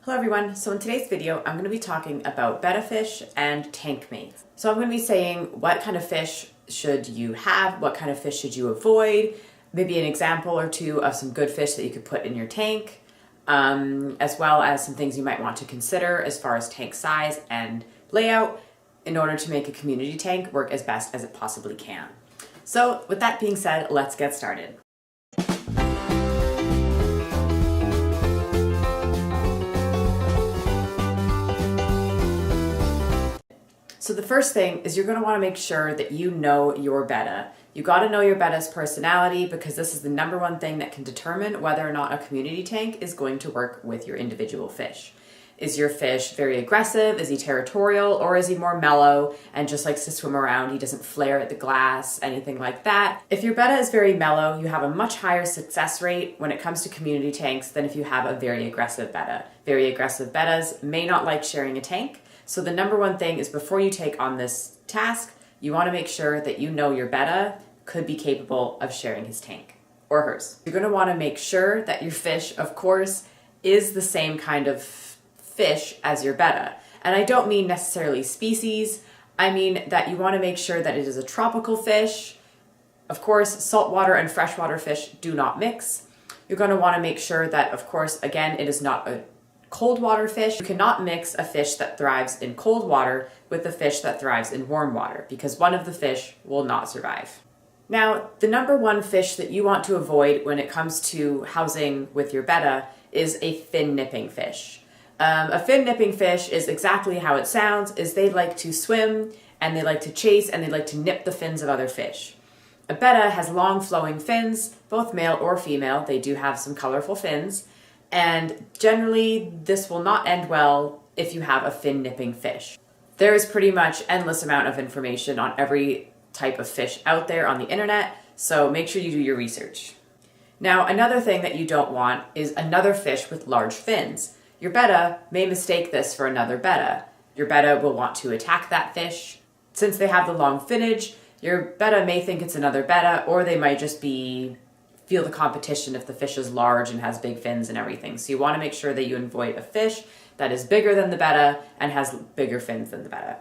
Hello everyone, so in today's video I'm going to be talking about betta fish and tank mates. So I'm going to be saying what kind of fish should you have, what kind of fish should you avoid, maybe an example or two of some good fish that you could put in your tank, as well as some things you might want to consider as far as tank size and layout in order to make a community tank work as best as it possibly can. So with that being said, let's get started. So the first thing is you're going to want to make sure that you know your betta. You got to know your betta's personality because this is the number one thing that can determine whether or not a community tank is going to work with your individual fish. Is your fish very aggressive? Is he territorial? Or is he more mellow and just likes to swim around? He doesn't flare at the glass, anything like that. If your betta is very mellow, you have a much higher success rate when it comes to community tanks than if you have a very aggressive betta. Very aggressive bettas may not like sharing a tank. So the number one thing is before you take on this task, you want to make sure that you know your betta could be capable of sharing his tank or hers. You're going to want to make sure that your fish, of course, is the same kind of fish as your betta. And I don't mean necessarily species. I mean that you want to make sure that it is a tropical fish. Of course, saltwater and freshwater fish do not mix. You're going to want to make sure that, of course, again, it is not a cold water fish. You cannot mix a fish that thrives in cold water with a fish that thrives in warm water because one of the fish will not survive. Now, the number one fish that you want to avoid when it comes to housing with your betta is a fin nipping fish. A fin nipping fish is exactly how it sounds, is they like to swim and they like to chase and they like to nip the fins of other fish. A betta has long flowing fins, both male or female. They do have some colorful fins. And generally, this will not end well if you have a fin nipping fish. There is pretty much endless amount of information on every type of fish out there on the internet, so make sure you do your research. Now, another thing that you don't want is another fish with large fins. Your betta may mistake this for another betta. Your betta will want to attack that fish. Since they have the long finnage, your betta may think it's another betta, or they might just feel the competition if the fish is large and has big fins and everything. So you want to make sure that you avoid a fish that is bigger than the betta and has bigger fins than the betta.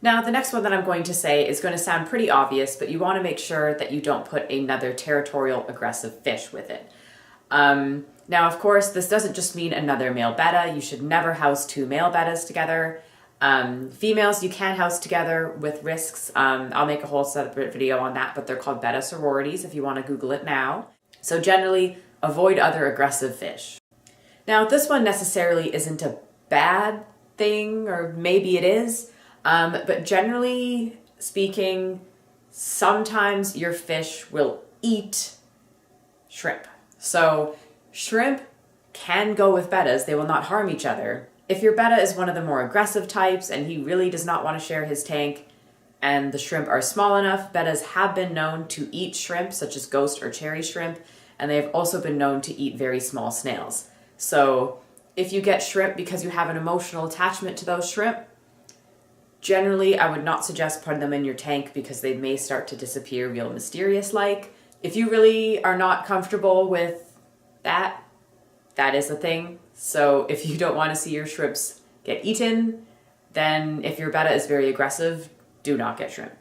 Now, the next one that I'm going to say is going to sound pretty obvious, but you want to make sure that you don't put another territorial aggressive fish with it. Now, of course, this doesn't just mean another male betta. You should never house two male bettas together. Females you can house together with risks. I'll make a whole separate video on that, but they're called betta sororities if you want to Google it now. So generally, avoid other aggressive fish. Now, this one necessarily isn't a bad thing, or maybe it is, but generally speaking, sometimes your fish will eat shrimp. So shrimp can go with bettas. They will not harm each other. If your betta is one of the more aggressive types and he really does not want to share his tank and the shrimp are small enough, bettas have been known to eat shrimp such as ghost or cherry shrimp, and they have also been known to eat very small snails. So if you get shrimp because you have an emotional attachment to those shrimp, generally I would not suggest putting them in your tank because they may start to disappear real mysterious-like. If you really are not comfortable with that, that is a thing. So if you don't want to see your shrimps get eaten, then if your betta is very aggressive, do not get shrimp.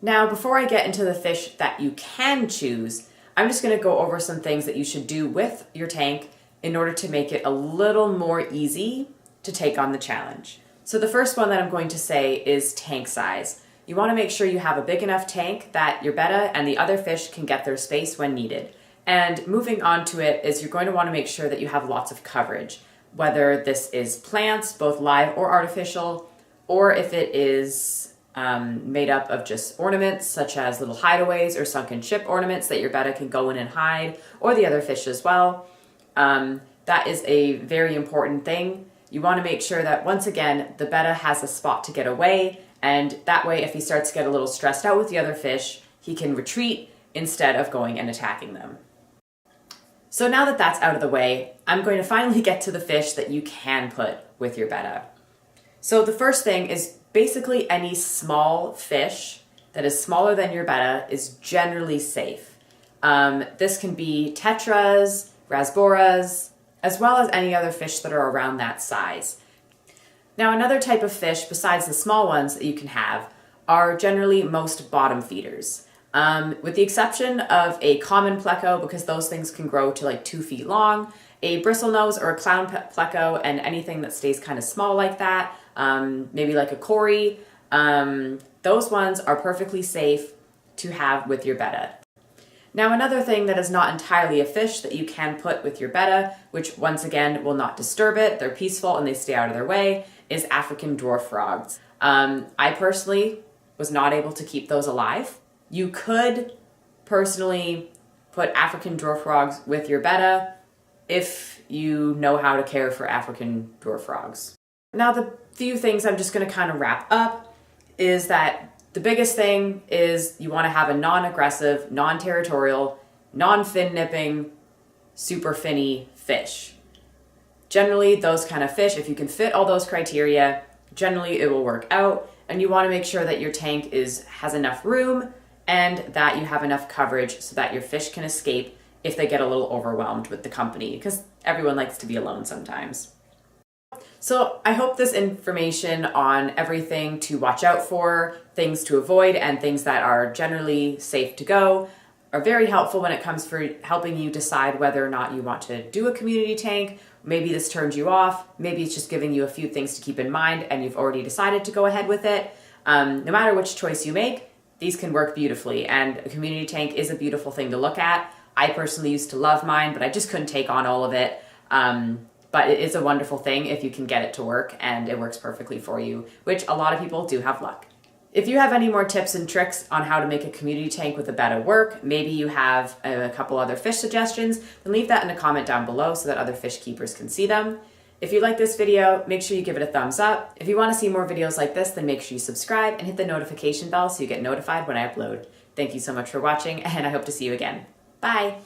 Now, before I get into the fish that you can choose, I'm just going to go over some things that you should do with your tank in order to make it a little more easy to take on the challenge. So the first one that I'm going to say is tank size. You want to make sure you have a big enough tank that your betta and the other fish can get their space when needed. And moving on to it is you're going to want to make sure that you have lots of coverage, whether this is plants, both live or artificial, or if it is made up of just ornaments such as little hideaways or sunken ship ornaments that your betta can go in and hide, or the other fish as well. That is a very important thing. You want to make sure that, once again, the betta has a spot to get away, and that way if he starts to get a little stressed out with the other fish, he can retreat instead of going and attacking them. So now that that's out of the way, I'm going to finally get to the fish that you can put with your betta. So the first thing is basically any small fish that is smaller than your betta is generally safe. This can be tetras, rasboras, as well as any other fish that are around that size. Now, another type of fish besides the small ones that you can have are generally most bottom feeders. With the exception of a common pleco, because those things can grow to like 2 feet long, a bristlenose or a clown pleco, and anything that stays kind of small like that, maybe like a cory, those ones are perfectly safe to have with your betta. Now, another thing that is not entirely a fish that you can put with your betta, which once again will not disturb it, they're peaceful and they stay out of their way, is African dwarf frogs. I personally was not able to keep those alive. You could personally put African dwarf frogs with your betta if you know how to care for African dwarf frogs. Now, the few things I'm just going to kind of wrap up is that the biggest thing is you want to have a non-aggressive, non-territorial, non-fin nipping, super finny fish. Generally, those kind of fish, if you can fit all those criteria, generally it will work out. And you want to make sure that your tank has enough room and that you have enough coverage so that your fish can escape if they get a little overwhelmed with the company, because everyone likes to be alone sometimes. So I hope this information on everything to watch out for, things to avoid, and things that are generally safe to go are very helpful when it comes for helping you decide whether or not you want to do a community tank. Maybe this turns you off. Maybe it's just giving you a few things to keep in mind and you've already decided to go ahead with it. No matter which choice you make, these can work beautifully, and a community tank is a beautiful thing to look at. I personally used to love mine, but I just couldn't take on all of it. But it is a wonderful thing if you can get it to work and it works perfectly for you, which a lot of people do have luck. If you have any more tips and tricks on how to make a community tank with a betta work, maybe you have a couple other fish suggestions, then leave that in a comment down below so that other fish keepers can see them. If you like this video, make sure you give it a thumbs up. If you want to see more videos like this, then make sure you subscribe and hit the notification bell so you get notified when I upload. Thank you so much for watching, and I hope to see you again. Bye!